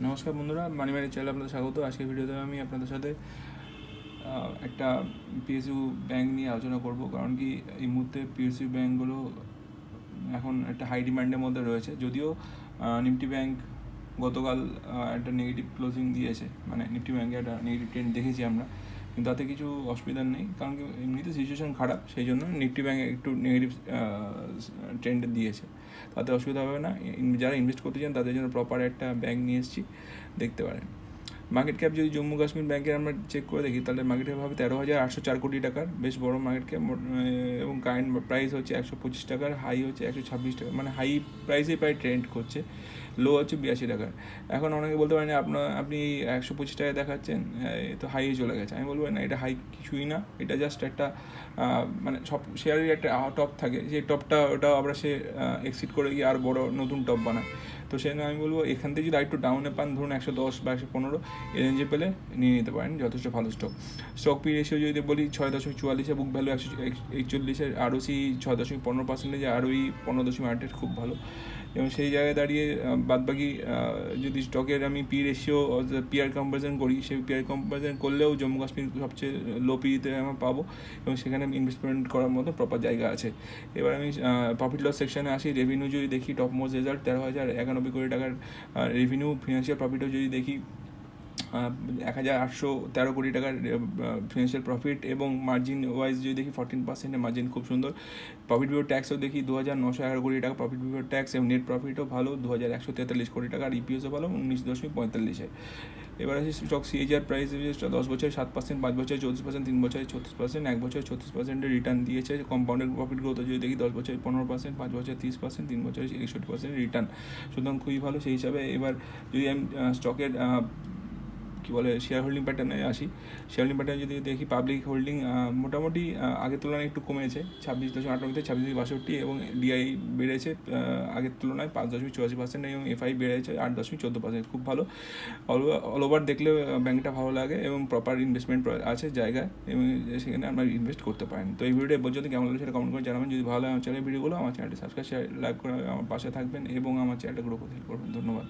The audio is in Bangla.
নমস্কার বন্ধুরা, মানি ম্যানেজ চ্যানেলে আপনাদের স্বাগত। আজকের ভিডিওতে আমি আপনাদের সাথে একটা পিএসইউ ব্যাংক নিয়ে আলোচনা করব। কারণ কি এই মুহূর্তে পিএসইউ ব্যাংকগুলো এখন একটা হাই ডিমান্ডের মধ্যে রয়েছে। যদিও নিফটি ব্যাংক গতকাল একটা নেগেটিভ ক্লোজিং দিয়েছে, মানে নিফটি ব্যাংকে একটা নেগেটিভ ট্রেন্ড দেখেছি আমরা, কিন্তু তাতে কিছু অসুবিধা নেই। কারণ কি এমনিতে সিচুয়েশান খারাপ, সেই জন্য নিফটি ব্যাংক একটু নেগেটিভ ট্রেন্ড দিয়েছে, তাতে অসুবিধা হবে না। যারা ইনভেস্ট করতে চান তাদের জন্য প্রপার একটা ব্যাংক নিয়ে এসেছি, দেখতে পারেন। মার্কেট ক্যাপ যদি জম্মু কাশ্মীর ব্যাংকের আমরা চেক করে দেখি, তাহলে মার্কেট ক্যাপ হবে 13,804 কোটি টাকার, বেশ বড় মার্কেট ক্যাপ। এবং কারেন্ট প্রাইস হচ্ছে 125 টাকার, হাই হচ্ছে 126 টাকা, মানে হাই প্রাইসে প্রায় ট্রেন্ড করছে। লো হচ্ছে 82 টাকার। এখন অনেকে বলতে পারেন আপনি 125 টাকায় দেখাচ্ছেন, তো হাইয়ে চলে গেছে। আমি বলবো না, এটা হাই কিছুই না, এটা জাস্ট একটা মানে সব শেয়ারের একটা টপ থাকে, সেই টপটা ওটাও আবার সে এক্সিট করে গিয়ে আর বড় নতুন টপ বানায়। তো সেই জন্য আমি বলবো এখান থেকে যদি আরেকটু ডাউনে পান, ধরুন 110 বা 115 এই রেঞ্জে পেলে নিয়ে নিতে পারেন, যথেষ্ট ভালো স্টক পি রেশিও যদি বলি 6.44, বুক ভ্যালু 141, ROC 6.15%, ROE 15.8, খুব ভালো। এবং সেই জায়গায় দাঁড়িয়ে বাদবাকি যদি স্টকের আমি পি রেশিও পিআর কম্পারিজন করি, সেই পিআর কম্পারিজন করলেও জম্মু কাশ্মীর সবচেয়ে লো পিতে আমরা পাবো, এবং সেখানে ইনভেস্টমেন্ট করার মতো প্রপার জায়গা আছে। এবার আমি প্রফিট লস সেকশানে আসি। রেভিনিউ যদি দেখি, টপ মোস্ট রেজাল্ট 13,091 কোটি টাকার রেভিনিউ। ফিনান্সিয়াল প্রফিটও যদি দেখি 1,813 কোটি টাকার ফিনান্সিয়াল প্রফিট, এবং মার্জিন ওয়াইজ যদি দেখি 14% মার্জিন, খুব সুন্দর। প্রফিট বিফোর ট্যাক্সও দেখি 2,911 কোটি টাকা প্রফিট বিফোর ট্যাক্স, এবং নেট প্রফিটও ভালো 2,143 কোটি টাকা, আর ইপিএসও ভালো 19.45। এবার আসি স্টক সিএজিআর প্রাইস, 10 বছরে 7%, 5 বছরে 34%, 3 বছরে 36%, 1 বছরে 36% রিটার্ন দিয়েছে। কম্পাউন্ডেড প্রফিট গ্রোথ যদি দেখি 10 বছরে 15%, 5 বছরে 30%, 3 বছরে 61% রিটার্ন, সুতরাং খুবই ভালো সেই হিসাবে। এবার যদি আমি স্টকের শেয়ার হোল্ডিং প্যাটার্নে আসি, শেয়ার হোল্ডিং প্যাটার্নে যদি দেখি, পাবলিক হোল্ডিং মোটামুটি আগের তুলনায় একটু কমেছে, 26.58 থেকে 26.62, এবং ডিআই বেড়েছে আগের তুলনায় 5.84%, এবং এফআই বেড়েছে 8.14%, খুব ভালো। অল ওভার দেখলে ব্যাংকটা ভালো লাগে, এবং প্রপার ইনভেস্টমেন্ট আছে জায়গায়, এবং সেখানে আমরা ইনভেস্ট করতে পারেন। তো এই ভিডিওটা পর্যন্ত কেমন লাগলো সেটা কমেন্ট করে জানাবেন। যদি ভালো লাগে আমার চ্যানেলের ভিডিওগুলো, আমার চ্যানেলটি সাবস্ক্রাইব, শেয়ার, লাইক করে আমার পাশে থাকবেন, এবং আমার চ্যানেলটা গ্রো করতে হেল্প করবেন। ধন্যবাদ।